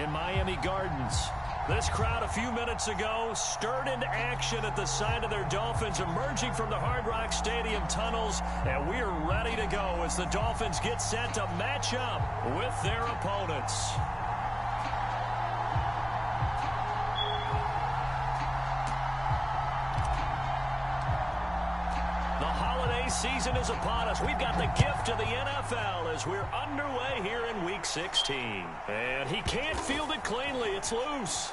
in Miami Gardens. This crowd a few minutes ago stirred into action at the sight of their Dolphins emerging from the Hard Rock Stadium tunnels, and we are ready to go as the Dolphins get set to match up with their opponents. Season is upon us. We've got the gift of the NFL as we're underway here in Week 16. And he can't field it cleanly. It's loose.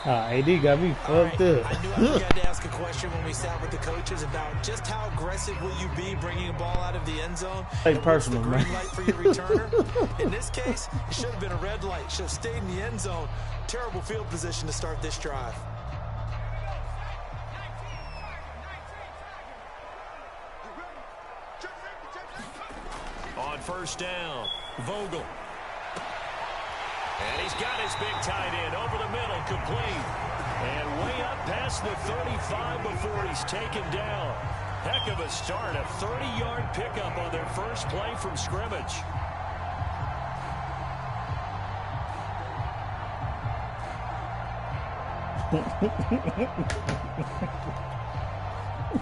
AD got me fucked up. I knew I forgot to ask a question when we sat with the coaches about just how aggressive will you be bringing a ball out of the end zone. Hey, personal, the green light for your returner. In this case, it should have been a red light. Should have stayed in the end zone. Terrible field position to start this drive. On first down, Vogel. And he's got his big tight end over the middle, complete. And way up past the 35 before he's taken down. Heck of a start, a 30-yard pickup on their first play from scrimmage.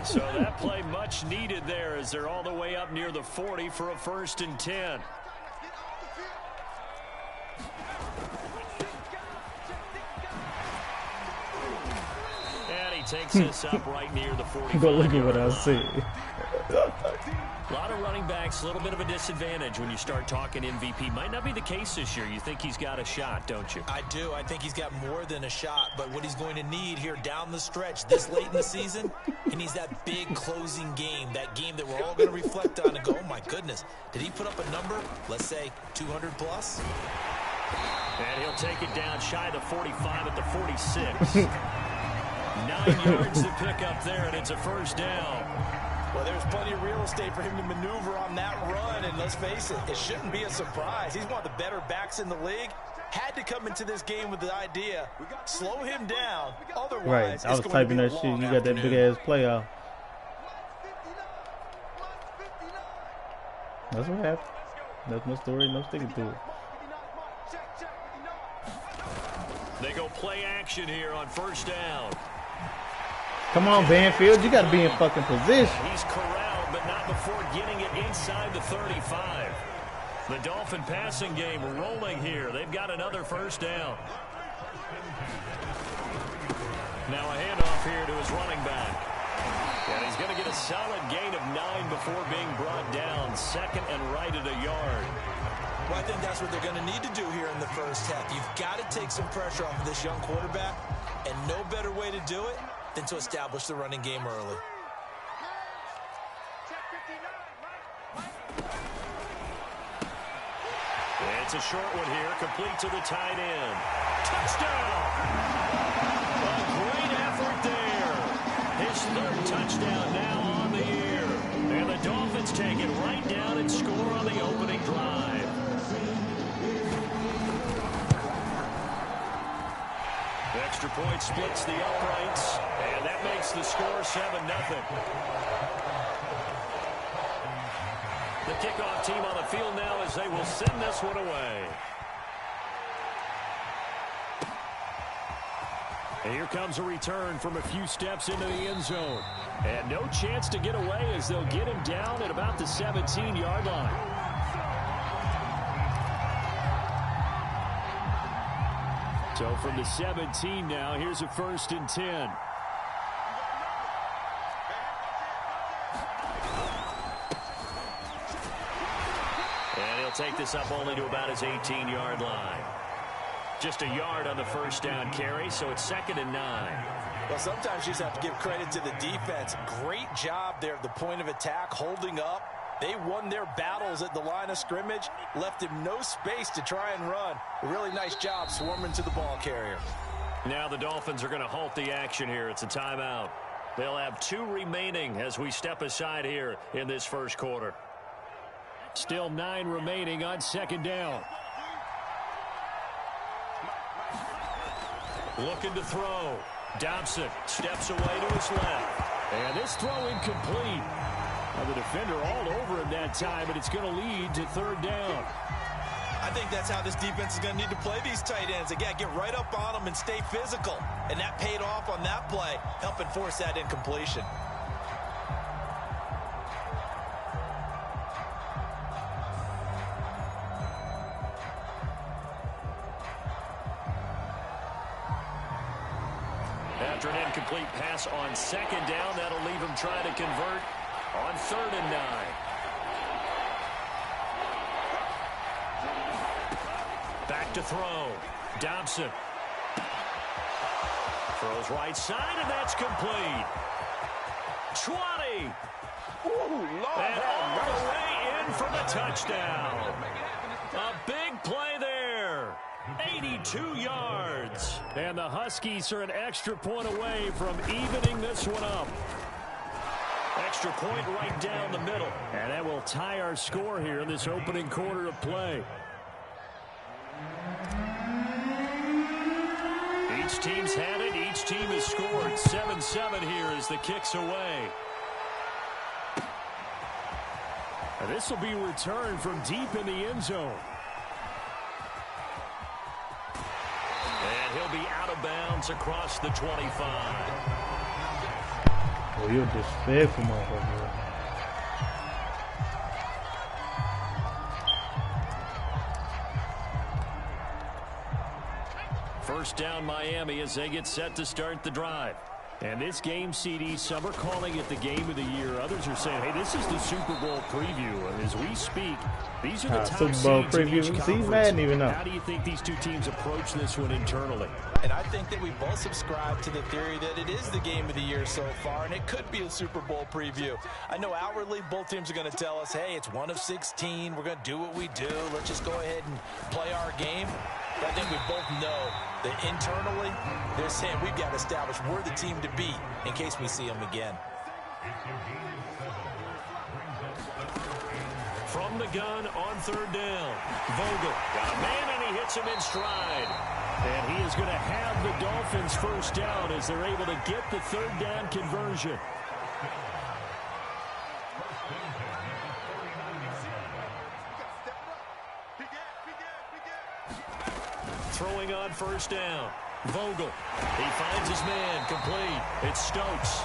So that play much needed there as they're all the way up near the 40 for a 1st and 10. And he takes this up right near the 45. But look at what I see. A lot of running backs, a little bit of a disadvantage when you start talking MVP. Might not be the case this year. You think he's got a shot, don't you? I do. I think he's got more than a shot. But what he's going to need here down the stretch this late in the season, he needs that big closing game, that game that we're all going to reflect on and go, oh, my goodness, did he put up a number, let's say 200 plus? And he'll take it down shy of the 45 at the 46. 9 yards to pick up there, and it's a 1st down. Well, there's plenty of real estate for him to maneuver on that run, and let's face it, it shouldn't be a surprise. He's one of the better backs in the league. Had to come into this game with the idea, slow him down, otherwise right, I was typing that shit. You got that big-ass playoff. That's what happened. That's my story, no sticking to it. They go play action here on 1st down. Come on, Banfield. You got to be in fucking position. He's corralled, but not before getting it inside the 35. The Dolphin passing game rolling here. They've got another 1st down. Now a handoff here to his running back. And he's going to get a solid gain of 9 before being brought down. 2nd and right at a yard. Well, I think that's what they're going to need to do here in the first half. You've got to take some pressure off of this young quarterback, and no better way to do it than to establish the running game early. It's a short one here, complete to the tight end. Touchdown! A great effort there. His 3rd touchdown now on the year. And the Dolphins take it right down and score on the opening drive. Extra point splits the uprights, and that makes the score 7-0. The kickoff team on the field now as they will send this one away. And here comes a return from a few steps into the end zone. And no chance to get away as they'll get him down at about the 17-yard line. So from the 17 now, here's a 1st and 10. And he'll take this up only to about his 18-yard line. Just a yard on the 1st down carry, so it's 2nd and 9. Well, sometimes you just have to give credit to the defense. Great job there at the point of attack, holding up. They won their battles at the line of scrimmage, left him no space to try and run. A really nice job swarming to the ball carrier. Now the Dolphins are going to halt the action here. It's a timeout. They'll have 2 remaining as we step aside here in this 1st quarter. Still 9 remaining on 2nd down. Looking to throw. Dobson steps away to his left. And this throw incomplete. Now the defender all over him that time, but it's going to lead to 3rd down. I think that's how this defense is going to need to play these tight ends. Again, get right up on them and stay physical. And that paid off on that play, helping force that incompletion. After an incomplete pass on second down, that'll leave him trying to convert on 3rd and 9. Back to throw. Dobson. Throws right side, and that's complete. 20. And all the way in for the touchdown. A big play there. 82 yards. And the Huskies are an extra point away from evening this one up. Extra point right down the middle. And that will tie our score here in this opening quarter of play. Each team's had it. Each team has scored. 7-7 here as the kick's away. And this will be returned from deep in the end zone. And he'll be out of bounds across the 25. Well, you're disrespectful, motherfucker. First down Miami as they get set to start the drive. And this game, CD, some are calling it the game of the year. Others are saying, hey, this is the Super Bowl preview. And as we speak, these are the top Super Bowl seeds in each preview. See, conference. Madden even know. How do you think these two teams approach this one internally? And I think that we both subscribe to the theory that it is the game of the year so far, and it could be a Super Bowl preview. I know outwardly both teams are going to tell us, hey, it's 1 of 16. We're going to do what we do. Let's just go ahead and play our game. But I think we both know that internally they're saying we've got to establish we're the team to beat in case we see them again. From the gun on 3rd down. Vogel got a man, and he hits him in stride. And he is going to have the Dolphins first down as they're able to get the 3rd down conversion. Throwing on 1st down. Vogel. He finds his man. Complete. It's Stokes.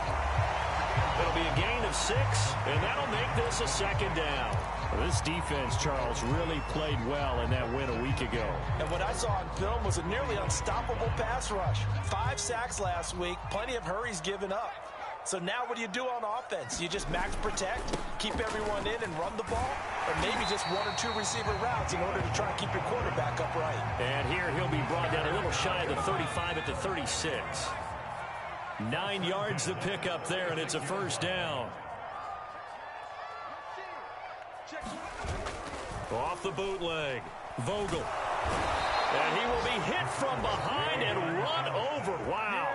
It'll be a gain of 6, and that'll make this a 2nd down. Well, this defense, Charles, really played well in that win a week ago. And what I saw on film was a nearly unstoppable pass rush. 5 sacks last week, plenty of hurries given up. So now what do you do on offense? You just max protect, keep everyone in and run the ball? Or maybe just 1 or 2 receiver routes in order to try and keep your quarterback upright? And here he'll be brought down a little shy of the 35 at the 36. 9 yards to pick up there, and it's a 1st down. Off the bootleg. Vogel. And he will be hit from behind and run over. Wow.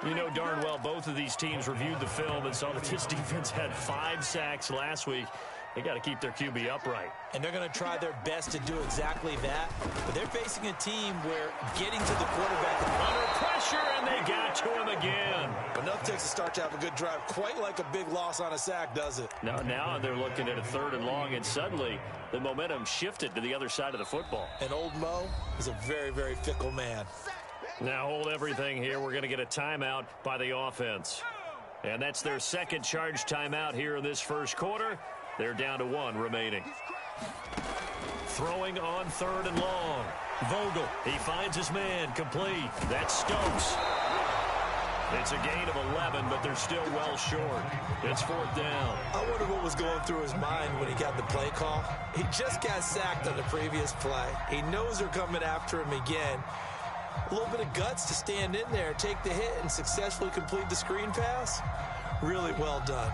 You know darn well both of these teams reviewed the film and saw that this defense had 5 sacks last week. They got to keep their QB upright. And they're going to try their best to do exactly that. But they're facing a team where getting to the quarterback under pressure, and they got to him again. Enough takes a start to have a good drive. Quite like a big loss on a sack, does it? Now they're looking at a 3rd and long, and suddenly the momentum shifted to the other side of the football. And old Mo is a very, very fickle man. Now hold everything here. We're going to get a timeout by the offense. And that's their 2nd charge timeout here in this 1st quarter. They're down to 1 remaining. Throwing on 3rd and long. Vogel, he finds his man. Complete. That's Stokes. It's a gain of 11, but they're still well short. It's 4th down. I wonder what was going through his mind when he got the play call. He just got sacked on the previous play. He knows they're coming after him again. A little bit of guts to stand in there, take the hit, and successfully complete the screen pass. Really well done.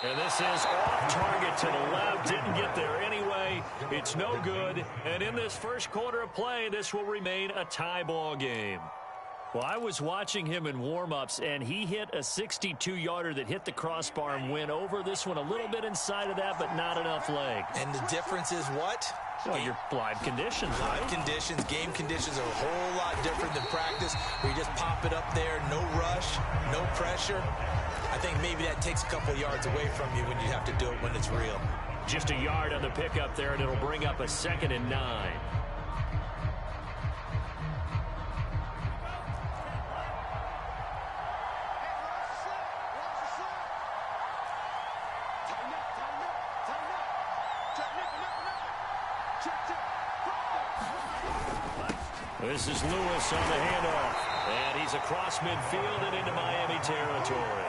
And this is off target to the left. Didn't get there anyway. It's no good. And in this 1st quarter of play, this will remain a tie ball game. Well, I was watching him in warm-ups, and he hit a 62-yarder that hit the crossbar and went over. This one a little bit inside of that, but not enough leg. And the difference is what? Well, your live conditions, right? Live conditions, game conditions are a whole lot different than practice, where you just pop it up there, no rush, no pressure. I think maybe that takes a couple yards away from you when you have to do it when it's real. Just a yard on the pickup there, and it'll bring up a 2nd and 9. This is Lewis on the handoff, and he's across midfield and into Miami territory.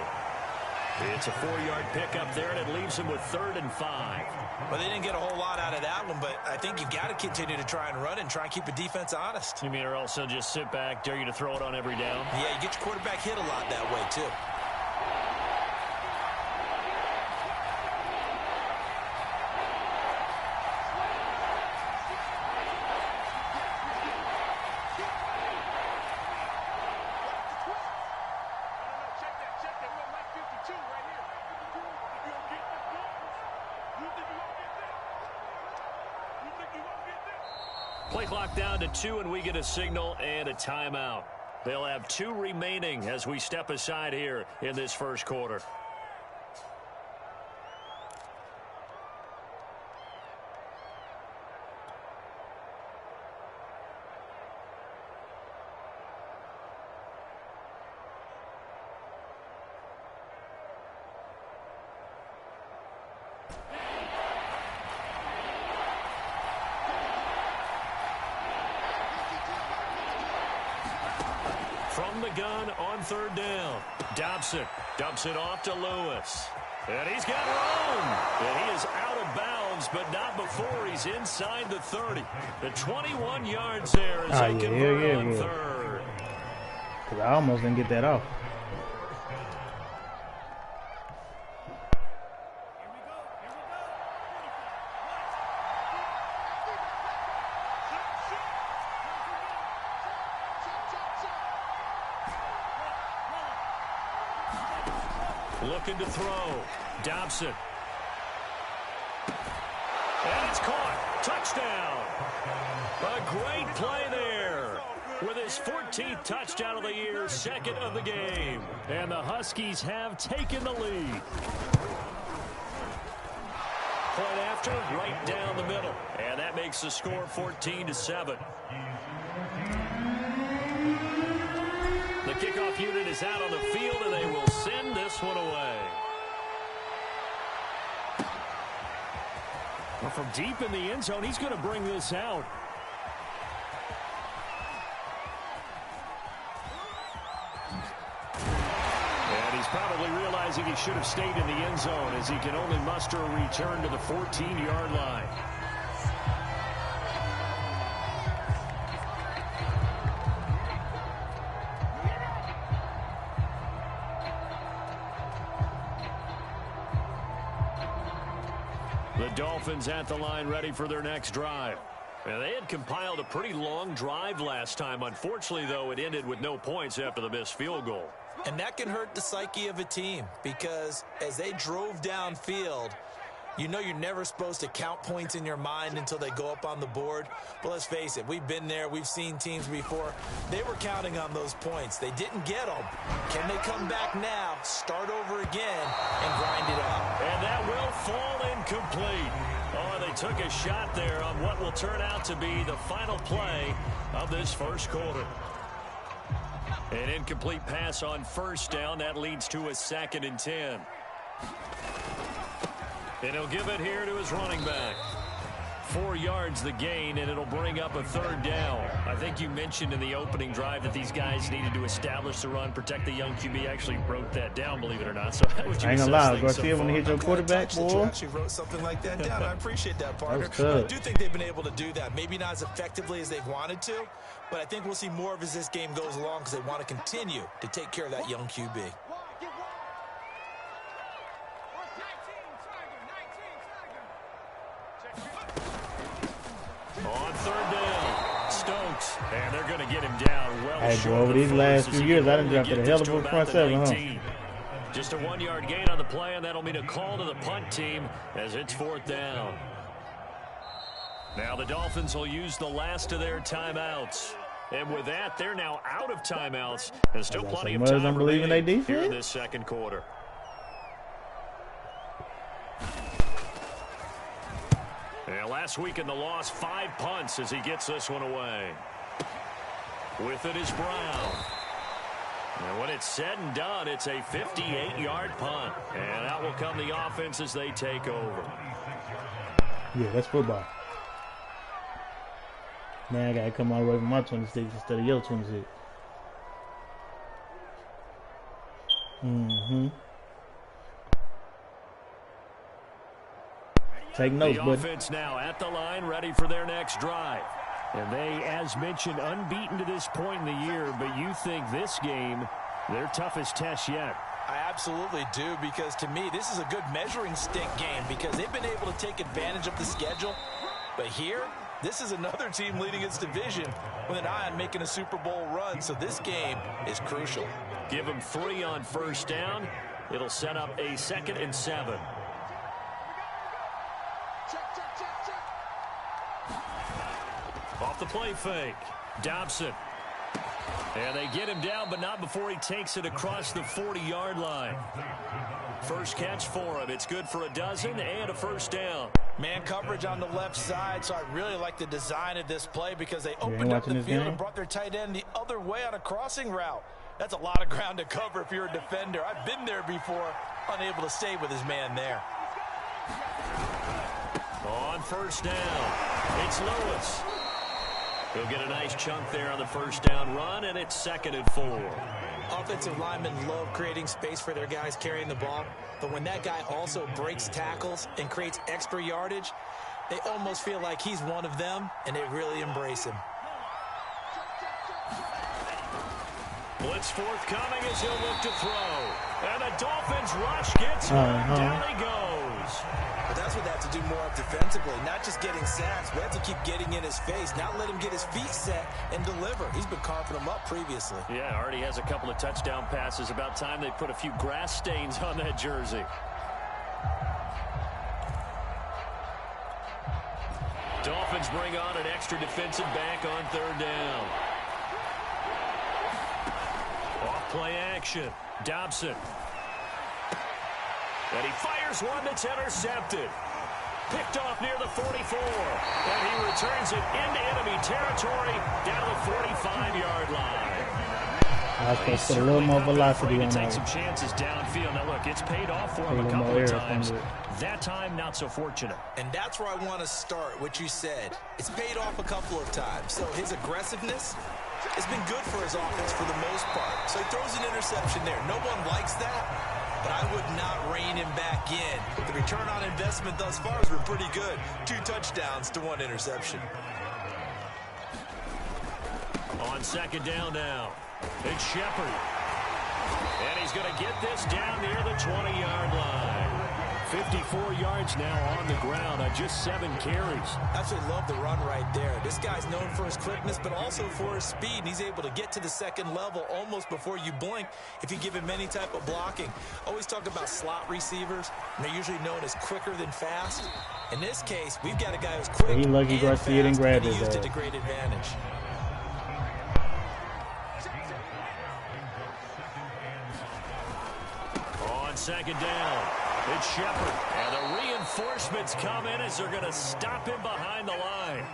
It's a 4-yard pickup there, and it leaves him with 3rd and 5. Well, they didn't get a whole lot out of that one, but I think you've got to continue to try and run and try and keep the defense honest. You mean or also just sit back, dare you to throw it on every down? Yeah, you get your quarterback hit a lot that way, too. Play clock down to 2, and we get a signal and a timeout. They'll have 2 remaining as we step aside here in this first quarter. From the gun on 3rd down. Dobson dumps it off to Lewis. And he's got room. And he is out of bounds, but not before he's inside the 30. The 21 yards there as they convert on 3rd. Because I almost didn't get that off. Looking to throw. Dobson. And it's caught. Touchdown. A great play there. With his 14th touchdown of the year, 2nd of the game. And the Huskies have taken the lead. Point after, right down the middle. And that makes the score 14-7. The kickoff unit is out on the field, and they will send this one away. Well, from deep in the end zone, he's going to bring this out. And he's probably realizing he should have stayed in the end zone, as he can only muster a return to the 14-yard line. The Dolphins at the line, ready for their next drive. And they had compiled a pretty long drive last time. Unfortunately, though, it ended with no points after the missed field goal. And that can hurt the psyche of a team, because as they drove downfield, you know you're never supposed to count points in your mind until they go up on the board. But let's face it, we've been there. We've seen teams before. They were counting on those points. They didn't get them. Can they come back now, start over again, and grind it out? And that will fall incomplete. Oh, they took a shot there on what will turn out to be the final play of this first quarter. An incomplete pass on 1st down. That leads to a 2nd and 10. And he'll give it here to his running back. 4 yards the gain, and it'll bring up a 3rd down. I think you mentioned in the opening drive that these guys needed to establish the run, protect the young QB. Actually wrote that down, believe it or not. So how would you I ain't gonna lie, Garcia, when so he hit your quarterback, boy. You actually wrote something like that down. I appreciate that, partner. That was good. I do think they've been able to do that. Maybe not as effectively as they've wanted to, but I think we'll see more of as this game goes along, because they want to continue to take care of that young QB. On 3rd down, Stokes, and they're going to get him down well Hey, short boy, over of the these first last as few he years, can I done only drafted get a hell this of to a about front the seven, huh? 19. Just a 1-yard gain on the play, and that'll mean a call to the punt team as it's 4th down. Now the Dolphins will use the last of their timeouts. And with that, they're now out of timeouts. And still plenty of time remaining here in this second quarter. And last week in the loss, 5 punts as he gets this one away. With it is Brown. And when it's said and done, it's a 58-yard punt. And out will come the offense as they take over. Yeah, that's football. Now I got to come all the way from my 26 instead of your 26. Take notes, bud. The offense now at the line, ready for their next drive. And they, as mentioned, unbeaten to this point in the year, but you think this game, their toughest test yet. I absolutely do, because to me, this is a good measuring stick game because they've been able to take advantage of the schedule. But here, this is another team leading its division with an eye on making a Super Bowl run, so this game is crucial. Give them 3 on first down. It'll set up a 2nd and 7. Off the play fake. Dobson. And they get him down, but not before he takes it across the 40-yard line. First catch for him. It's good for a dozen and a first down. Man coverage on the left side, so I really like the design of this play because they opened up the field and brought their tight end the other way on a crossing route. That's a lot of ground to cover if you're a defender. I've been there before, unable to stay with his man there. On first down, it's Lewis. He'll get a nice chunk there on the first down run, and it's 2nd and 4. Offensive linemen love creating space for their guys carrying the ball, but when that guy also breaks tackles and creates extra yardage, they almost feel like he's one of them, and they really embrace him. Blitz forthcoming as he'll look to throw. And the Dolphins rush gets him. Down he goes. But that's what they have to do more of defensively, not just getting sacks. We have to keep getting in his face, not let him get his feet set and deliver. He's been carving them up previously. Yeah, already has a couple of touchdown passes. About time they put a few grass stains on that jersey. Dolphins bring on an extra defensive back on 3rd down. Off play action. Dobson. And he fires one that's intercepted. Picked off near the 44. And he returns it into enemy territory down the 45-yard line. I was supposed to put a little more velocity on take that. Some chances downfield. Now look, it's paid off for him a couple of times. That time, not so fortunate. And that's where I want to start, what you said. It's paid off a couple of times. So his aggressiveness has been good for his offense for the most part. So he throws an interception there. No one likes that, but I would not rein him back in. The return on investment thus far has been pretty good. 2 touchdowns to 1 interception. On 2nd down now, it's Shepard. And he's going to get this down near the 20-yard line. 54 yards now on the ground on just 7 carries. Absolutely love the run right there. This guy's known for his quickness, but also for his speed. And he's able to get to the 2nd level almost before you blink if you give him any type of blocking. Always talk about slot receivers, and they're usually known as quicker than fast. In this case, we've got a guy who's quick and fast, and he used it to great advantage. On 2nd down, it's Shepard. And the reinforcements come in as they're going to stop him behind the line.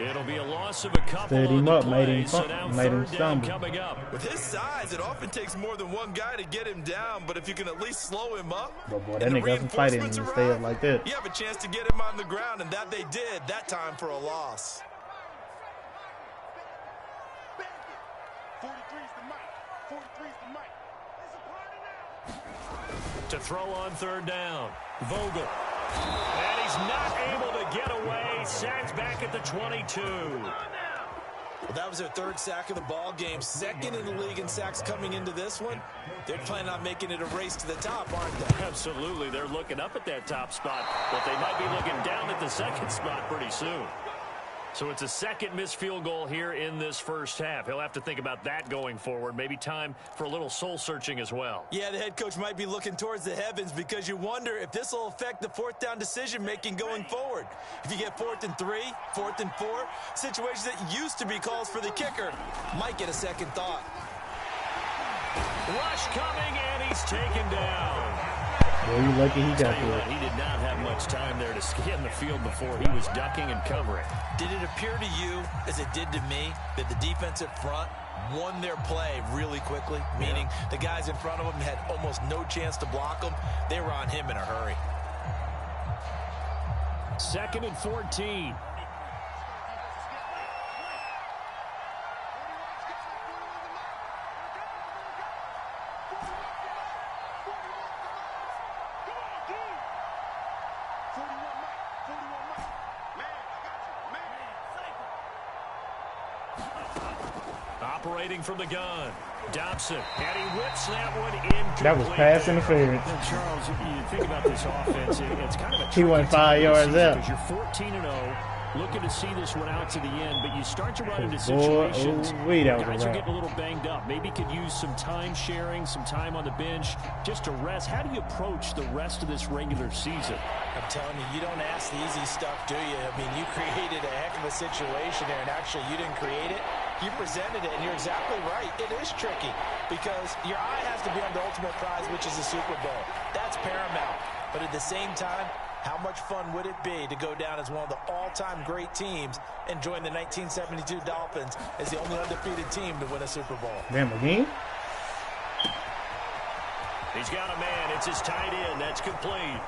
It'll be a loss of a couple on the play, so now 3rd down coming up. With his size, it often takes more than one guy to get him down, but if you can at least slow him up, but boy, that nigga doesn't fight him and stay up like that. You have a chance to get him on the ground, and that they did, that time for a loss. 43's the mic. 43's the mic. It's a party now. To throw on 3rd down, Vogel. And he's not able to get away. Sacked back at the 22. Well, that was their 3rd sack of the ball game. 2nd in the league in sacks coming into this one. They're planning on making it a race to the top, aren't they? Absolutely. They're looking up at that top spot, but they might be looking down at the 2nd spot pretty soon. So it's a second missed field goal here in this first half. He'll have to think about that going forward. Maybe time for a little soul-searching as well. Yeah, the head coach might be looking towards the heavens because you wonder if this will affect the fourth down decision-making going forward. If you get 4th and 3, 4th and 4, situations that used to be calls for the kicker might get a second thought. Rush coming, and he's taken down. Boy, you lucky he got Tell you what, he did not have much time there to scan the field before he was ducking and covering. Did it appear to you, as it did to me, that the defensive front won their play really quickly? Meaning the guys in front of them had almost no chance to block him. They were on him in a hurry. 2nd and 14. Operating from the gun, Dobson, and he whips that one in. That was pass interference. Now, Charles, you think about this offense, it's kind of a He went 5 yards out. because you're 14-0, looking to see this one out to the end, but you start to run into situations wait, that was guys a are wrap. getting a little banged up. Maybe could use some time sharing, some time on the bench, just to rest. How do you approach the rest of this regular season? I'm telling you, you don't ask the easy stuff, do you? I mean, you created a heck of a situation there, and actually you didn't create it. You presented it, and you're exactly right. It is tricky because your eye has to be on the ultimate prize, which is the Super Bowl. That's paramount. But at the same time, how much fun would it be to go down as one of the all-time great teams and join the 1972 Dolphins as the only undefeated team to win a Super Bowl? Damn, again? He's got a man. It's his tight end. That's complete.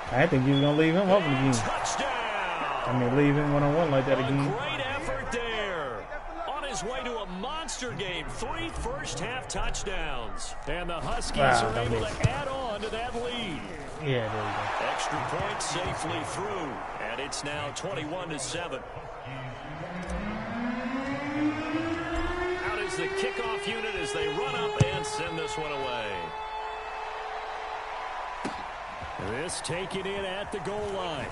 I think he was going to leave him open again. Touchdown! I mean, leave him one-on-one like that A again. great effort there. On his way to a monster game. 3 first-half touchdowns. And the Huskies are able to add on to that lead. Yeah, there we go. Extra point safely through. And it's now 21-7. Out is the kickoff unit as they run up and send this one away. This taken in at the goal line.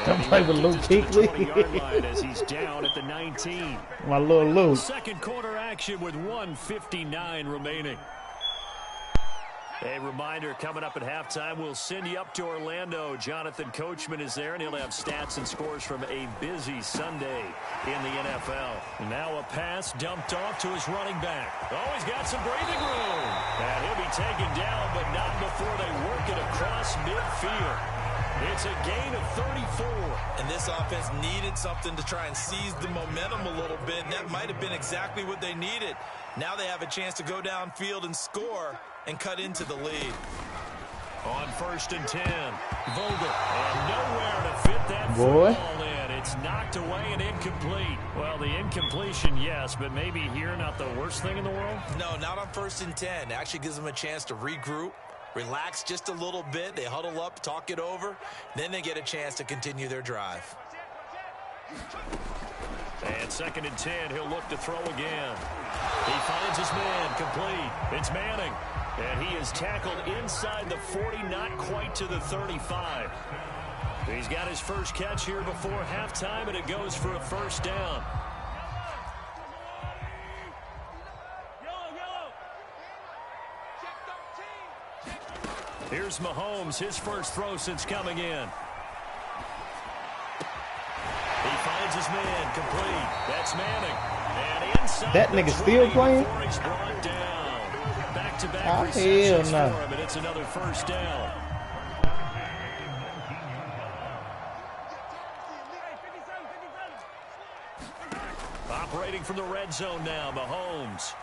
Don't play with Luke Kuechly. 20-yard line as he's down at the 19. My little Luke. Second quarter action with 1:59 remaining. A reminder, coming up at halftime, we'll send you up to Orlando. Jonathan Coachman is there, and he'll have stats and scores from a busy Sunday in the NFL. Now a pass dumped off to his running back. Oh, he's got some breathing room. And he'll be taken down, but not before they work it across midfield. It's a gain of 34. And this offense needed something to try and seize the momentum a little bit, and that might have been exactly what they needed. Now they have a chance to go downfield and score and cut into the lead. On 1st and 10, Vogel, and nowhere to fit that Boy. football in. It's knocked away and incomplete. Well, the incompletion, yes, but maybe here not the worst thing in the world? No, not on 1st and 10. It actually gives them a chance to regroup, relax just a little bit. They huddle up, talk it over. Then they get a chance to continue their drive. And 2nd and 10, he'll look to throw again. He finds his man, complete. It's Manning. And he is tackled inside the 40, not quite to the 35. He's got his first catch here before halftime, and it goes for a first down. Here's Mahomes, his first throw since coming in. He finds his man, complete. That's Manning. And inside That nigga still playing? before he's brought down. Back-to-back Oh, receptions hell no. for him, and it's another first down. Operating from the red zone now, Mahomes.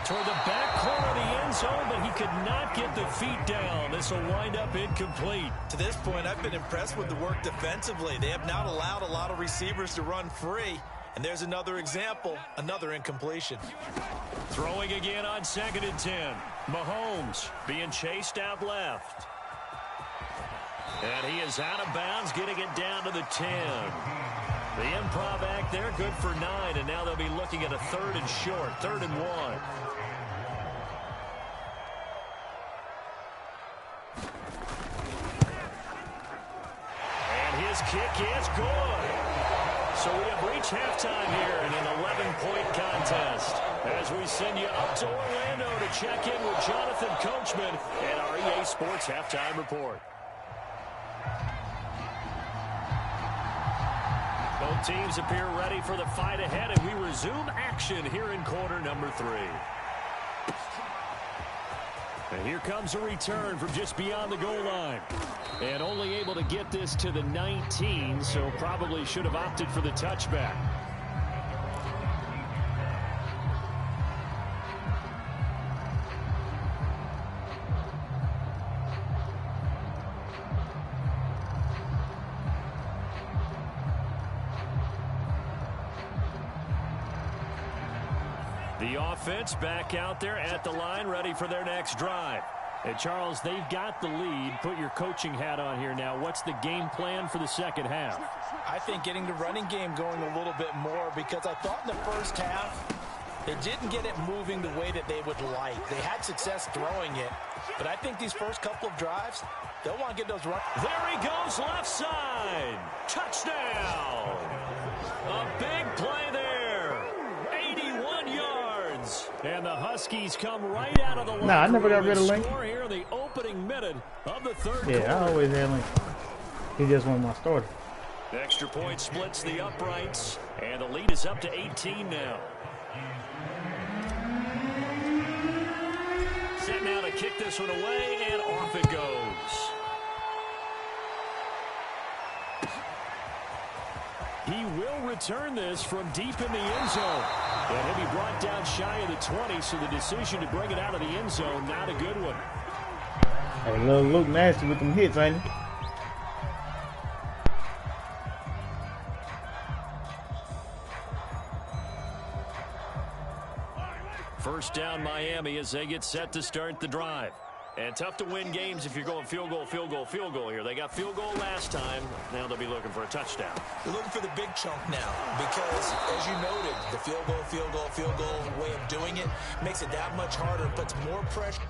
Toward the back corner of the end zone, but he could not get the feet down. This will wind up incomplete. To this point, I've been impressed with the work defensively. They have not allowed a lot of receivers to run free. And there's another example, another incompletion. Throwing again on 2nd and 10. Mahomes being chased out left. And he is out of bounds, getting it down to the 10. The improv act there, good for 9, and now they'll be looking at a 3rd and short, 3rd and 1. And his kick is good. So we have reached halftime here in an 11-point contest. As we send you up to Orlando to check in with Jonathan Coachman and our EA Sports Halftime Report. Both teams appear ready for the fight ahead, and we resume action here in quarter number 3. And here comes a return from just beyond the goal line. And only able to get this to the 19, so probably should have opted for the touchback. The offense back out there at the line, ready for their next drive. And Charles, they've got the lead. Put your coaching hat on here now. What's the game plan for the second half? I think getting the running game going a little bit more, because I thought in the first half they didn't get it moving the way that they would like. They had success throwing it, but I think these first couple of drives, they'll want to get those runs. There he goes, left side. Touchdown. A big play there. 81 yards. And the Huskies come right out of the line. Nah, I never got rid of Link. Score here in the opening minute of the third Yeah, quarter. I always had Link. He just won my starter. Extra point splits the uprights, and the lead is up to 18 now. Set now to kick this one away, and off it goes. He will return this from deep in the end zone. And he'll be brought down shy of the 20, so the decision to bring it out of the end zone, not a good one. Hey, little Luke nasty with them hits, ain't he? First down Miami as they get set to start the drive. And tough to win games if you're going field goal, field goal, field goal here. They got field goal last time. Now they'll be looking for a touchdown. They're looking for the big chunk now because, as you noted, the field goal, field goal, field goal way of doing it makes it that much harder, puts more pressure.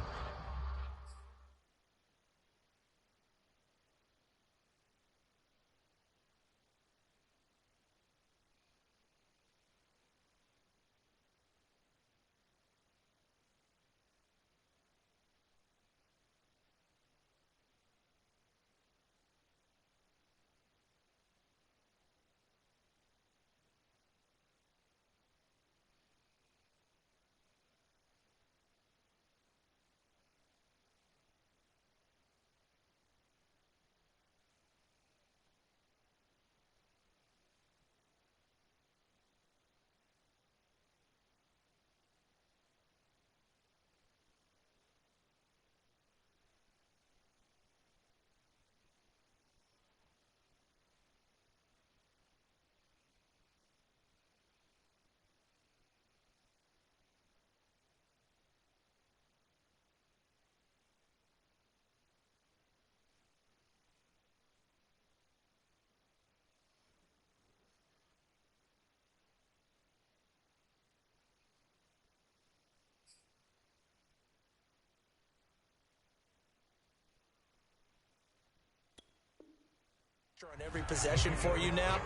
On every possession for you now,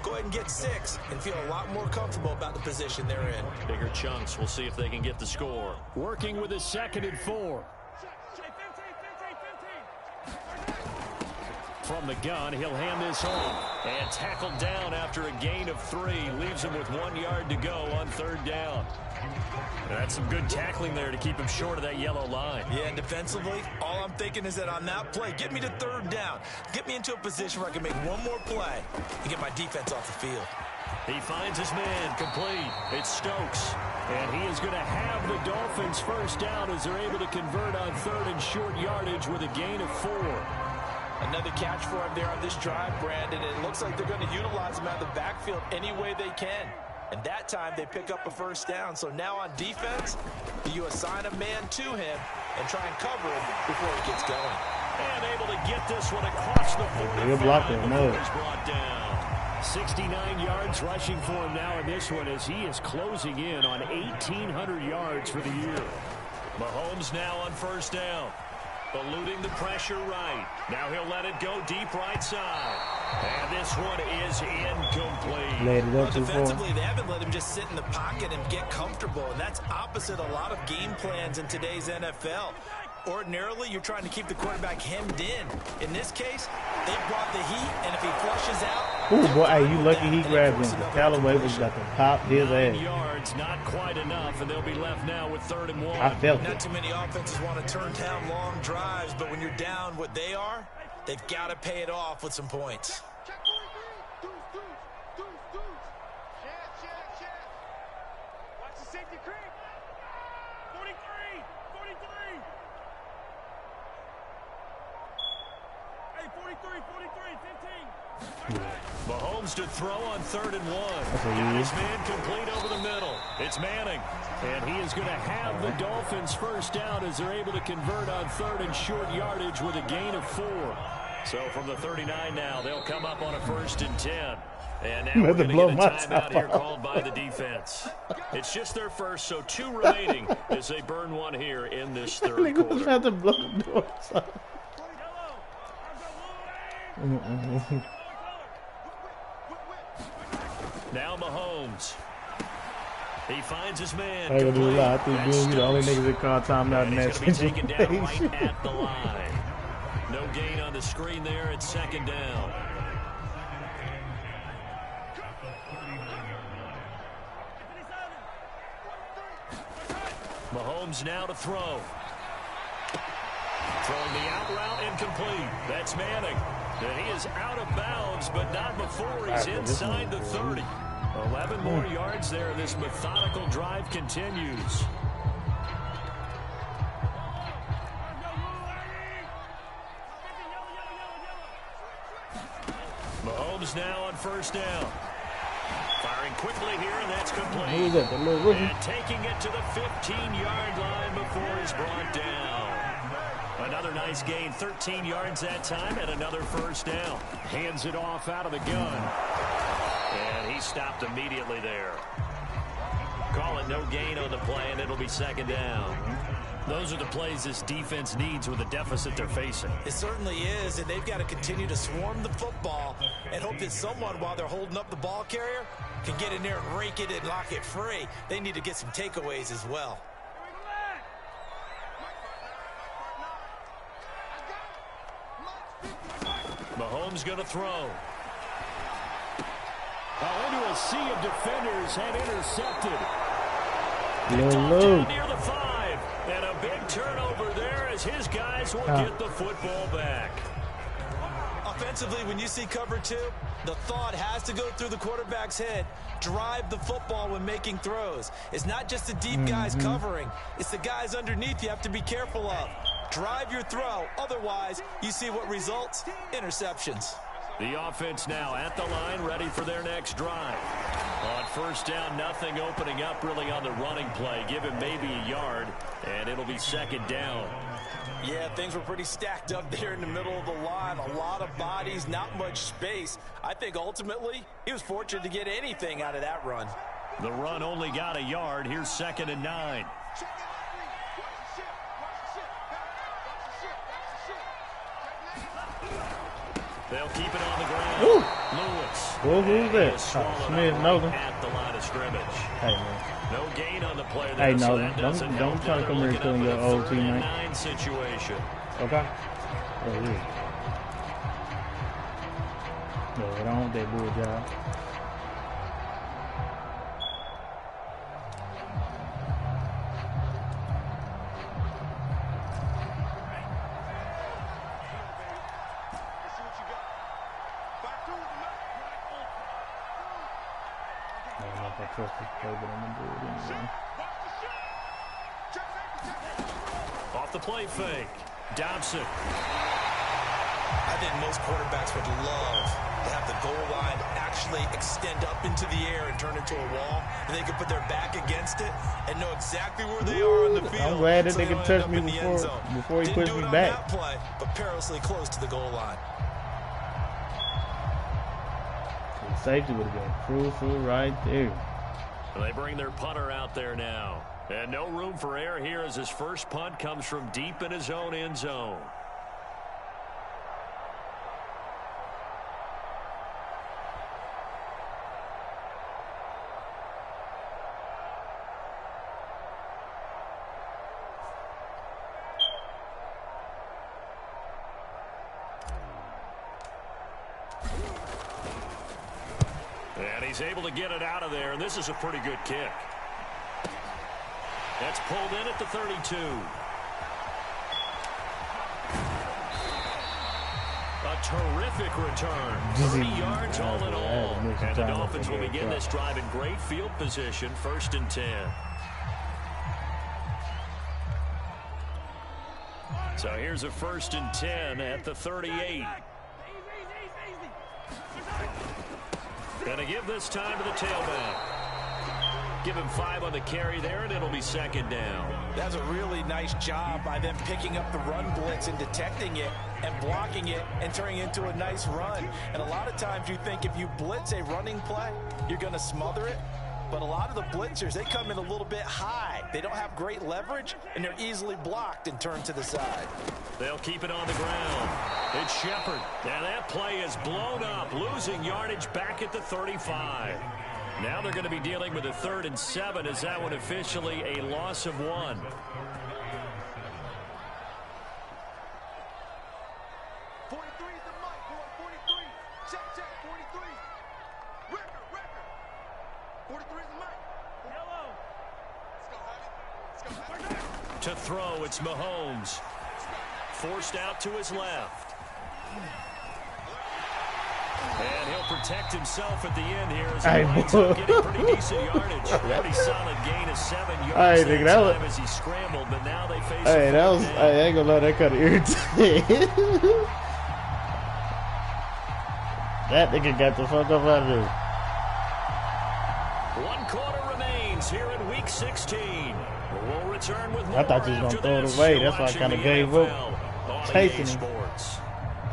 go ahead and get 6 and feel a lot more comfortable about the position they're in. Bigger chunks. We'll see if they can get the score. Working with a 2nd and 4. From the gun, he'll hand this home. And tackled down after a gain of 3. Leaves him with 1 yard to go on 3rd down. That's some good tackling there to keep him short of that yellow line. Yeah, and defensively, all I'm thinking is that on that play, get me to 3rd down. Get me into a position where I can make one more play and get my defense off the field. He finds his man complete. It's Stokes. And he is going to have the Dolphins first down as they're able to convert on 3rd and short yardage with a gain of 4. Another catch for him there on this drive, Brandon. And it looks like they're going to utilize him out of the backfield any way they can. And that time they pick up a first down. So now on defense, you assign a man to him and try and cover him before he gets going. And able to get this one across the 45. Good blocking, no. He's brought down. 69 yards rushing for him now in this one as he is closing in on 1,800 yards for the year. Mahomes now on first down. Eluding the pressure right. Now he'll let it go deep right side. And this one is incomplete. Laid it Well, up too far. defensively, they haven't let him just sit in the pocket and get comfortable, and that's opposite a lot of game plans in today's NFL. Ordinarily, you're trying to keep the quarterback hemmed in. In this case, they brought the heat, and if he flushes out... Ooh, boy, hey, you lucky he grabbed him. Callaway was about to pop his 9 ass. yards, not quite enough, and they'll be left now with 3rd and 1. I felt Not it. too many offenses want to turn down long drives, but when you're down what they are, they've got to pay it off with some points. Check 43. Deuce. Check. Watch the safety creep. 43. Hey, 43, 15. Mahomes to throw on 3rd and 1. That's a Got lead. his man complete over the middle. It's Manning. And he is going to have the Dolphins first down as they're able to convert on 3rd and short yardage with a gain of 4. So from the 39 now, they'll come up on a 1st and 10. And now I'm we're about to going to blow get a my timeout top here off. called by the defense. It's just their first, so 2 remaining as they burn one here in this 3rd Nigga was quarter. about to blow the doors off. Now Mahomes. He finds his man. I ain't gonna do a complete. lot. I think That's being the only Stokes. niggas that call timeout in And that he's going to be taken down right situation. at the line. No gain on the screen there. It's 2nd down. Mahomes now to throw. Throwing the out route incomplete. That's Manning. And he is out of bounds, but not before he's inside the 30. 11 more yards there. This methodical drive continues. Mahomes now on 1st down. Firing quickly here, and that's complete. Who was that? The little rookie? And taking it to the 15-yard line before he's brought down. Another nice gain, 13 yards that time, and another 1st down. Hands it off out of the gun. And he stopped immediately there. Call it no gain on the play, and it'll be 2nd down. Those are the plays this defense needs with the deficit they're facing. It certainly is, and they've got to continue to swarm the football and hope that someone, while they're holding up the ball carrier, can get in there and rake it and lock it free. They need to get some takeaways as well. Mahomes going to throw. Into a sea of defenders and intercepted. Down near the 5. And a big turnover there as his guys will get the football back. Offensively, when you see cover 2, the thought has to go through the quarterback's head. Drive the football when making throws. It's not just the deep guys covering. It's the guys underneath you have to be careful of. Drive your throw. Otherwise, you see what results? Interceptions. The offense now at the line, ready for their next drive. On 1st down, nothing opening up really on the running play. Give him maybe a yard, and it'll be 2nd down. Yeah, things were pretty stacked up there in the middle of the line. A lot of bodies, not much space. I think ultimately he was fortunate to get anything out of that run. The run only got a yard. Here's 2nd and 9. They'll keep it on the ground. Ooh. Lewis. Well, who's that? Is swallowed Smith up Nolan. at the line of scrimmage. Hey, man. No gain on the play there. Hey, so no, that doesn't don't help try to that come they're here killing looking your up old with a 3rd and teammate. 9 situation. Okay? Oh, yeah. No, I don't want that bull job. I don't know if I trust this play, but I'm going to do it anyway. Off the play fake. Dobson. I think most quarterbacks would love to have the goal line actually extend up into the air and turn into a wall, and they can put their back against it and know exactly where they are on the field. I'm glad that so they can don't touch end up me in the end zone. before he Didn't pushed do me it on back. that play, but perilously close to the goal line. The safety would have been crucial right there. They bring their punter out there now. And no room for error here as his first punt comes from deep in his own end zone. he's able to get it out of there, and this is a pretty good kick. That's pulled in at the 32. A terrific return. 30 yards all in all. And the Dolphins will begin this drive in great field position, 1st and 10. So here's a 1st and 10 at the 38. Gonna give this time to the tailback. Give him 5 on the carry there, and it'll be 2nd down. That's a really nice job by them picking up the run blitz and detecting it and blocking it and turning it into a nice run. And a lot of times you think if you blitz a running play, you're going to smother it. But a lot of the blitzers, they come in a little bit high. They don't have great leverage, and they're easily blocked and turned to the side. They'll keep it on the ground. It's Shepard. And that play is blown up, losing yardage back at the 35. Now they're going to be dealing with a 3rd and 7 as that one officially a loss of 1. To throw, it's Mahomes. Forced out to his left. And he'll protect himself at the end here as he winds up getting pretty decent yardage. Pretty solid gain of 7 yards that time as he scrambled, but now they face Hey, that was, I ain't gonna lie, that kind of irritated. That nigga got the fuck up out of there. 1 quarter remains here in week 16. We'll return with more. I thought you was gonna throw it away. That's why I kind of gave up chasing him.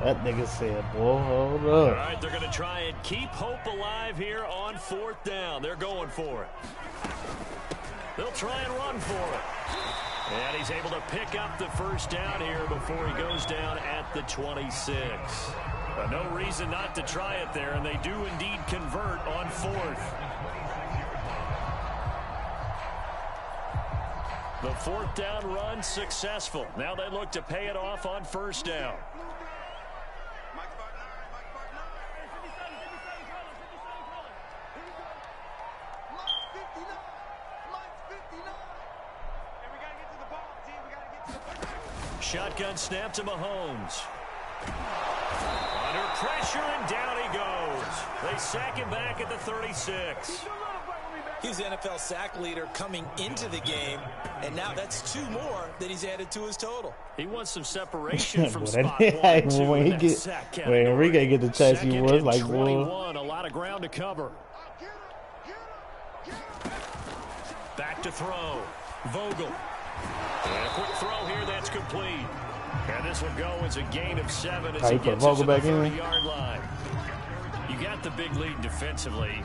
That nigga said, boy, hold up. All right, they're going to try and keep hope alive here on 4th down. They're going for it. They'll try and run for it. And he's able to pick up the 1st down here before he goes down at the 26. No reason not to try it there, and they do indeed convert on 4th. The 4th down run successful. Now they look to pay it off on 1st down. Shotgun snap to Mahomes. Under pressure, and down he goes. They sack him back at the 36. He's the NFL sack leader coming into the game, and now that's 2 more that he's added to his total. He wants some separation from spot 1 when he get, when Enrique get the chase, he was like, 21, a lot of ground to cover. Back to throw. Vogel. And a quick throw here, that's complete. And this will go as a gain of 7 as he gets to the 30-yard line. You got the big lead defensively.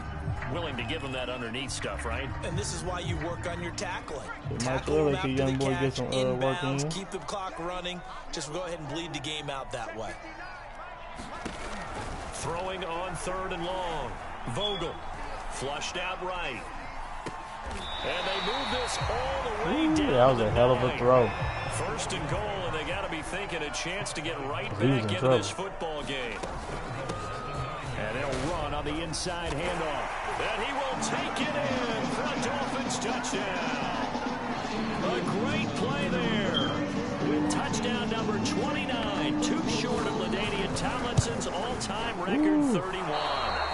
Willing to give him that underneath stuff, right? And this is why you work on your tackling. Tackle him after the catch, inbounds, keep the clock running. Just go ahead and bleed the game out that way. Throwing on 3rd and long. Vogel flushed out right. And they move this all the way down. That was a hell of a throw. 1st and goal, and they got to be thinking a chance to get right back into this football game. And they'll run on the inside handoff. And he will take it in for a Dolphins touchdown. A great play there. With touchdown number 29, 2 short of LaDainian Tomlinson's all-time record 31.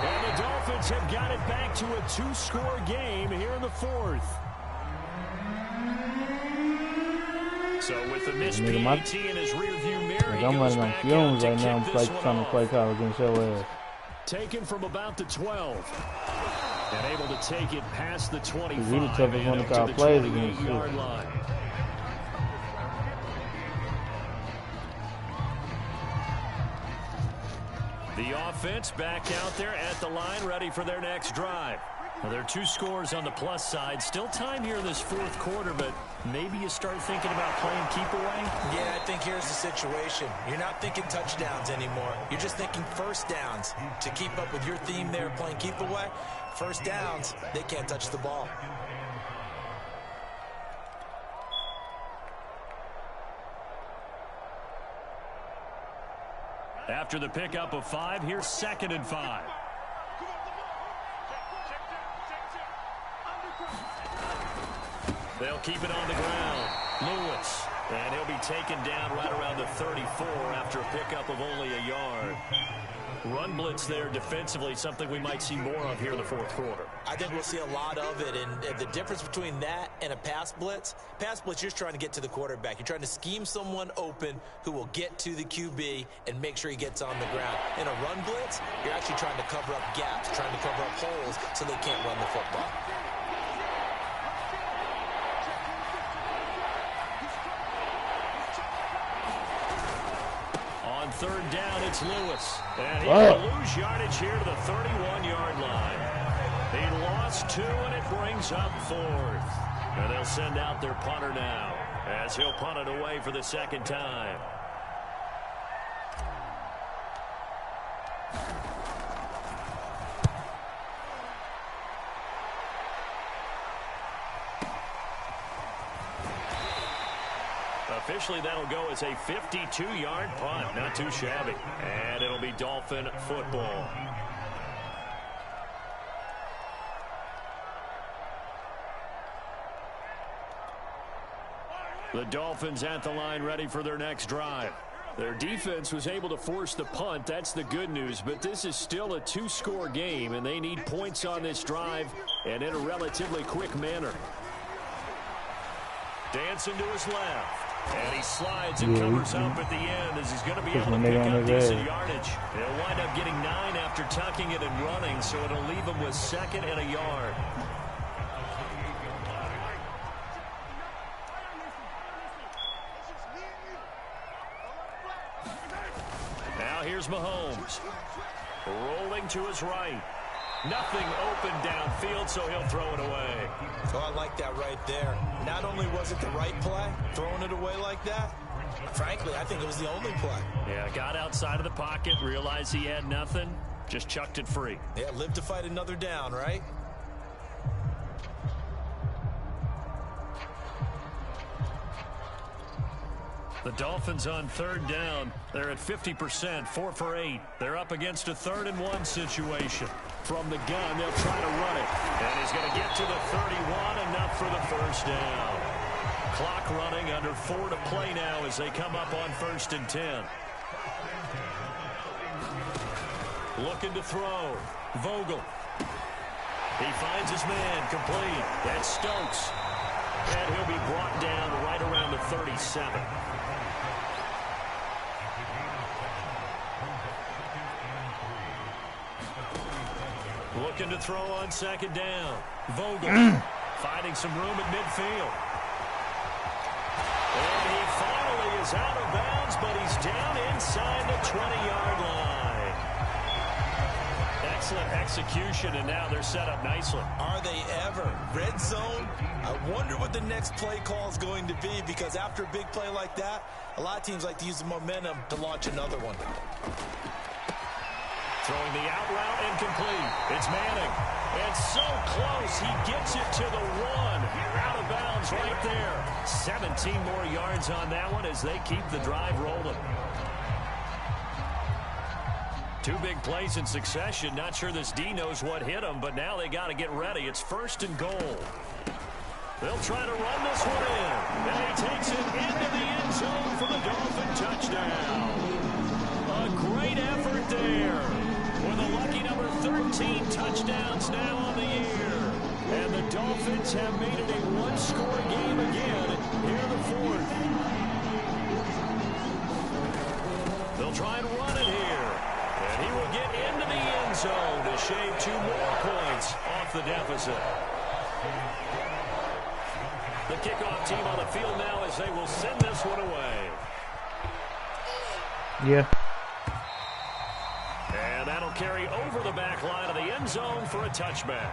And the Dolphins have got it back to a 2-score game here in the 4th. So with the missed PAT in his rearview mirror, I'm running on fumes right now. I'm trying to play college against your ass. Taken from about the 12. And able to take it past the 25. He's the toughest one to call plays against. Yard line. The offense back out there at the line, ready for their next drive. Well, there are 2 scores on the plus side. Still time here in this 4th quarter, but maybe you start thinking about playing keep away? Yeah, I think here's the situation. You're not thinking touchdowns anymore. You're just thinking 1st downs. To keep up with your theme there, playing keep away, 1st downs, they can't touch the ball. After the pickup of 5, here's 2nd and 5. They'll keep it on the ground. Lewis. And he'll be taken down right around the 34 after a pickup of only a yard. Run blitz there defensively, something we might see more of here in the fourth quarter. I think we'll see a lot of it, and the difference between that and a pass blitz, you're just trying to get to the quarterback. You're trying to scheme someone open who will get to the QB and make sure he gets on the ground. In a run blitz, you're actually trying to cover up gaps, trying to cover up holes so they can't run the football. On third down, it's Lewis. And he will lose yardage here to the 31-yard line. He lost 2, and it brings up 4th. And they'll send out their punter now as he'll punt it away for the second time. Officially, that'll go as a 52-yard punt. Not too shabby. And it'll be Dolphin football. The Dolphins at the line ready for their next drive. Their defense was able to force the punt. That's the good news. But this is still a 2-score game, and they need points on this drive and in a relatively quick manner. Dancing to his left. And he slides and covers up at the end as he's going to be able to pick up decent yardage. He'll wind up getting 9 after tucking it and running, so it'll leave him with 2nd and a yard. Now here's Mahomes. Rolling to his right. Nothing open downfield, so he'll throw it away. Oh, I like that right there. Not only was it the right play, throwing it away like that, frankly, I think it was the only play. Yeah, got outside of the pocket, realized he had nothing, just chucked it free. Yeah, live to fight another down, right? The Dolphins on third down. They're at 50%, 4 for 8. They're up against a 3rd and 1 situation. From the gun, they'll try to run it. And he's going to get to the 31, enough for the first down. Clock running, under 4 to play now as they come up on 1st and 10. Looking to throw. Vogel. He finds his man, complete. That's Stokes. And he'll be brought down right around the 37. Looking to throw on 2nd down. Vogel finding some room at midfield. And he finally is out of bounds, but he's down inside the 20-yard line. Excellent execution, and now they're set up nicely. Are they ever? Red zone? I wonder what the next play call is going to be, because after a big play like that, a lot of teams like to use the momentum to launch another one. Throwing the out route incomplete. It's Manning. And so close, he gets it to the 1. Out of bounds right there. 17 more yards on that one as they keep the drive rolling. 2 big plays in succession. Not sure this D knows what hit him, but now they got to get ready. It's 1st and goal. They'll try to run this one in. And he takes it into the end zone for the Dolphin touchdown. A great effort there. With a lucky number 13 touchdowns now on the year. And the Dolphins have made it a 1-score game again here in the 4th. They'll try and run it here. And he will get into the end zone to shave 2 more points off the deficit. The kickoff team on the field now as they will send this one away. Yeah. And that'll carry over the back line of the end zone for a touchback.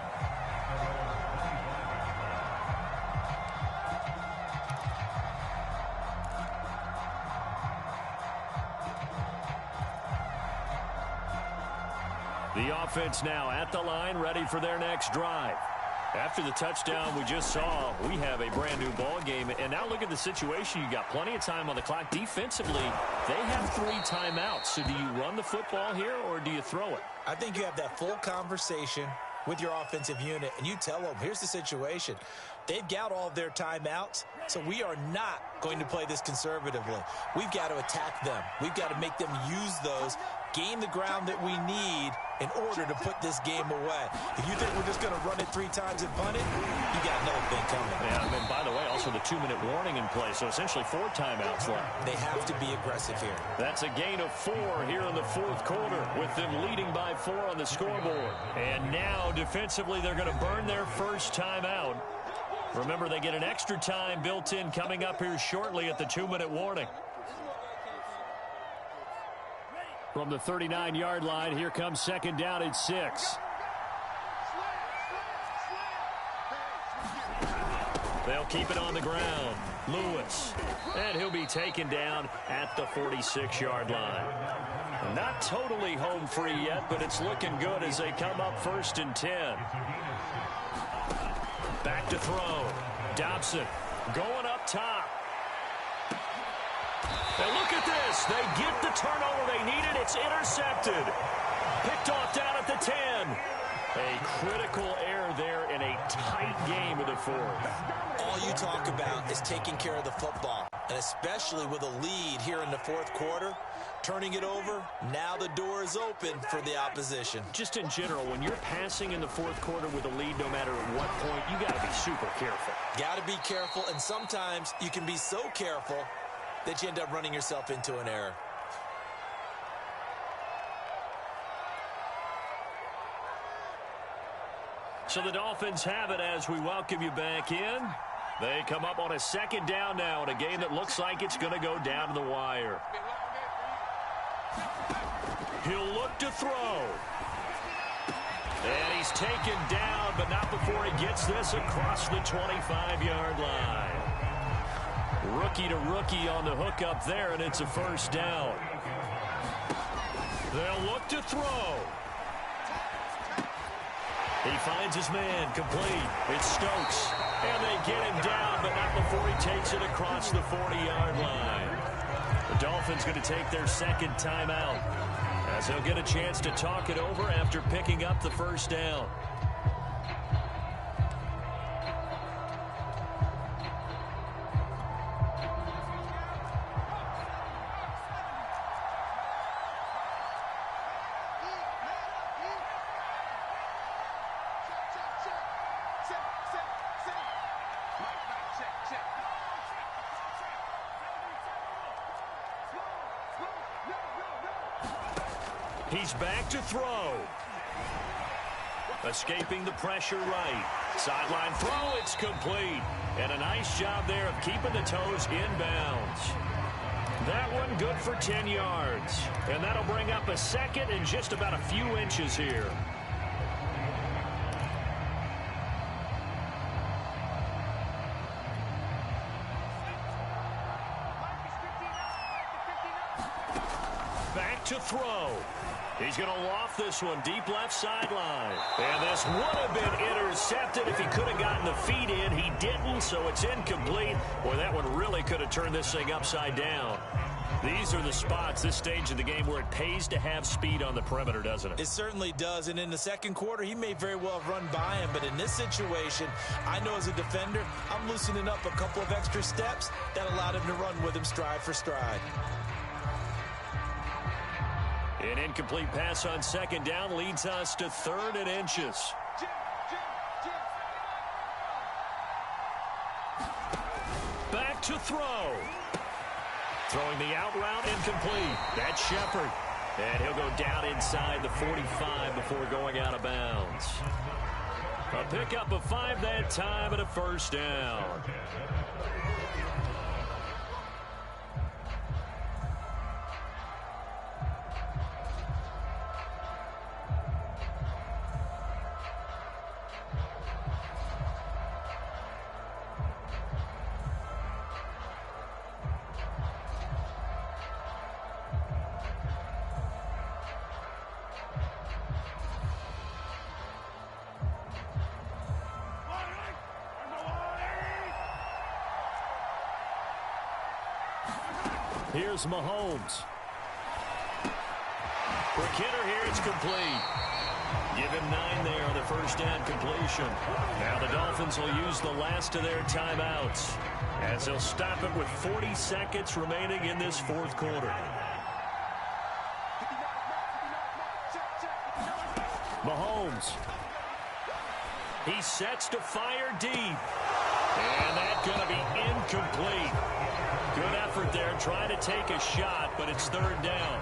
The offense now at the line, ready for their next drive. After the touchdown we just saw, we have a brand new ball game. And now look at the situation. You got plenty of time on the clock. Defensively, they have 3 timeouts. So do you run the football here or do you throw it? I think you have that full conversation with your offensive unit, and you tell them, here's the situation. They've got all of their timeouts, so we are not going to play this conservatively. We've got to attack them. We've got to make them use those, gain the ground that we need in order to put this game away. If you think we're just going to run it 3 times and punt it, you got another thing coming. Yeah, and then, by the way, also the 2-minute warning in play, so essentially 4 timeouts left. They have to be aggressive here. That's a gain of 4 here in the fourth quarter, with them leading by 4 on the scoreboard. And now, defensively, they're going to burn their first timeout. Remember, they get an extra time built in coming up here shortly at the 2-minute warning. From the 39-yard line, here comes second down and 6. They'll keep it on the ground. Lewis. And he'll be taken down at the 46-yard line. Not totally home free yet, but it's looking good as they come up 1st and 10. Back to throw. Dobson going up top. And look at this. They get the turnover they needed. It's intercepted. Picked off down at the 10. A critical error there in a tight game of the fourth. All you talk about is taking care of the football, and especially with a lead here in the fourth quarter. Turning it over, now the door is open for the opposition. Just in general, when you're passing in the fourth quarter with a lead, no matter at what point, you got to be super careful. Got to be careful, and sometimes you can be so careful that you end up running yourself into an error. So the Dolphins have it as we welcome you back in. They come up on a second down now in a game that looks like it's going to go down to the wire. He'll look to throw. And he's taken down, but not before he gets this across the 25-yard line. Rookie to rookie on the hook up there, and it's a first down. They'll look to throw. He finds his man, complete. It's Stokes. And they get him down, but not before he takes it across the 40-yard line. The Dolphins going to take their second timeout, as they'll get a chance to talk it over after picking up the first down. He's back to throw. Escaping the pressure right. Sideline throw, it's complete. And a nice job there of keeping the toes inbounds. That one good for 10 yards. And that'll bring up a second and just about a few inches here. Back to throw. He's going to loft this one deep left sideline. And this would have been intercepted if he could have gotten the feet in. He didn't, so it's incomplete. Boy, that one really could have turned this thing upside down. These are the spots, this stage of the game, where it pays to have speed on the perimeter, doesn't it? It certainly does, and in the second quarter, he may very well have run by him, but in this situation, I know as a defender, I'm loosening up a couple of extra steps that allowed him to run with him stride for stride. An incomplete pass on second down leads us to 3rd and inches. Back to throw. Throwing the out route, incomplete. That's Shepard. And he'll go down inside the 45 before going out of bounds. A pickup of 5 that time and a first down. Here's Mahomes. For Kidder here, it's complete. Give him 9 there on the first down completion. Now the Dolphins will use the last of their timeouts as they'll stop it with 40 seconds remaining in this fourth quarter. Mahomes. He sets to fire deep. And that's going to be incomplete. Good effort there trying to take a shot, but it's third down.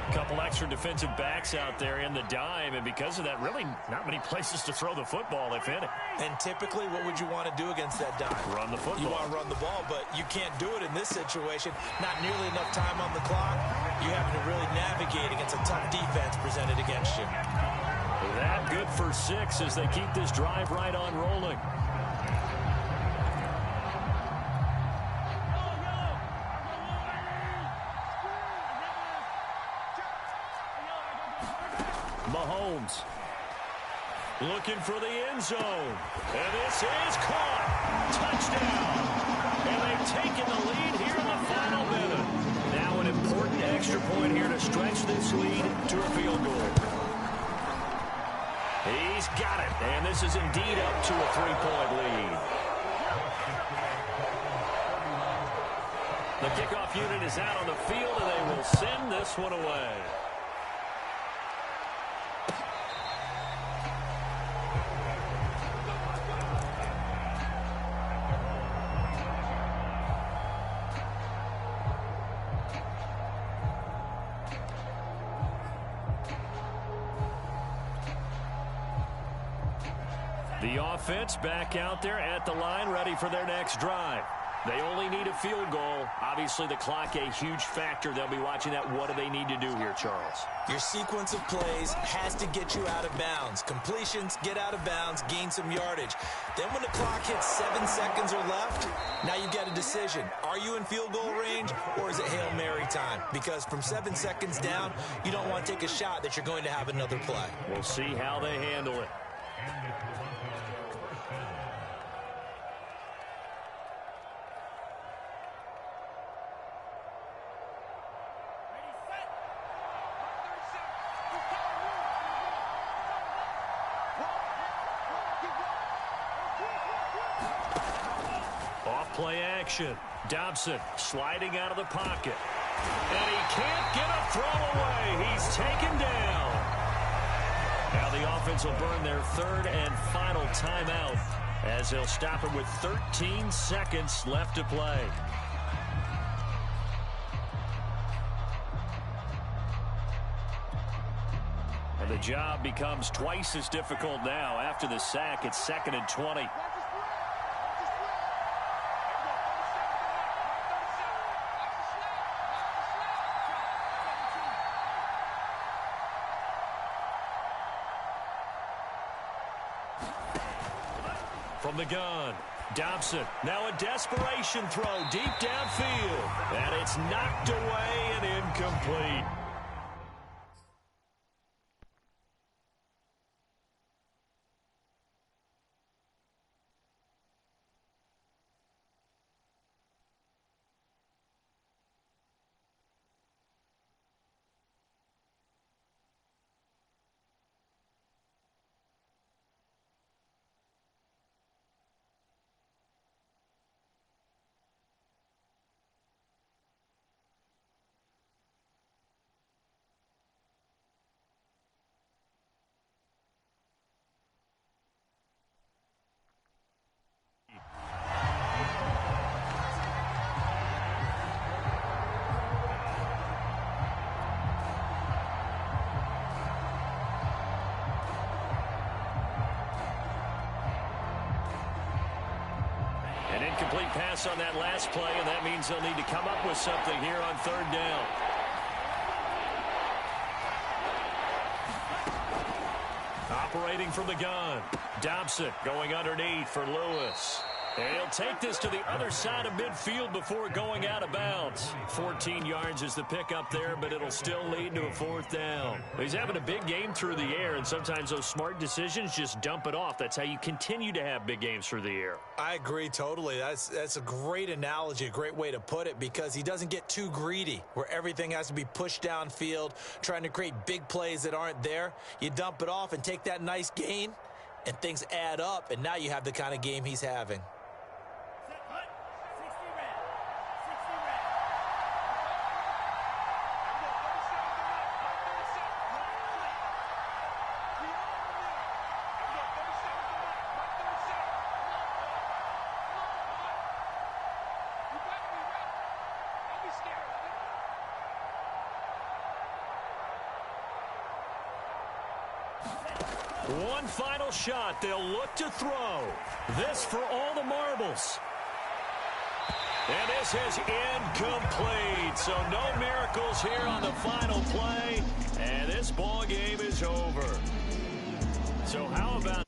A couple extra defensive backs out there in the dime, and because of that, really not many places to throw the football, if any. And typically, what would you want to do against that dime? Run the football. You want to run the ball, but you can't do it in this situation. Not nearly enough time on the clock. You have to really navigate against a tough defense presented against you. That good for 6 as they keep this drive right on rolling. Mahomes looking for the end zone. And this is caught. Touchdown. And they've taken the lead here in the final minute. Now an important extra point here to stretch this lead to a field goal. He's got it. And this is indeed up to a 3-point lead. The kickoff unit is out on the field, and they will send this one away. The offense back out there at the line, ready for their next drive. They only need a field goal. Obviously, the clock a huge factor. They'll be watching that. What do they need to do here, Charles? Your sequence of plays has to get you out of bounds. Completions, get out of bounds, gain some yardage. Then when the clock hits 7 seconds or left, now you get a decision. Are you in field goal range, or is it Hail Mary time? Because from 7 seconds down, you don't want to take a shot that you're going to have another play. We'll see how they handle it. Play action. Dobson sliding out of the pocket. And he can't get a throw away. He's taken down. Now the offense will burn their third and final timeout as they'll stop it with 13 seconds left to play. And the job becomes twice as difficult now. After the sack, it's 2nd and 20. From the gun, Dobson, now a desperation throw deep downfield, and it's knocked away and incomplete. Incomplete pass on that last play, and that means they'll need to come up with something here on third down. Operating from the gun. Dobson going underneath for Lewis. And he'll take this to the other side of midfield before going out of bounds. 14 yards is the pickup there, but it'll still lead to a 4th down. He's having a big game through the air, and sometimes those smart decisions just dump it off. That's how you continue to have big games through the air. I agree totally. That's a great analogy, a great way to put it, because he doesn't get too greedy where everything has to be pushed downfield, trying to create big plays that aren't there. You dump it off and take that nice gain, and things add up, and now you have the kind of game he's having. One final shot. They'll look to throw. This for all the marbles. And this is incomplete. So no miracles here on the final play. And this ball game is over. So how about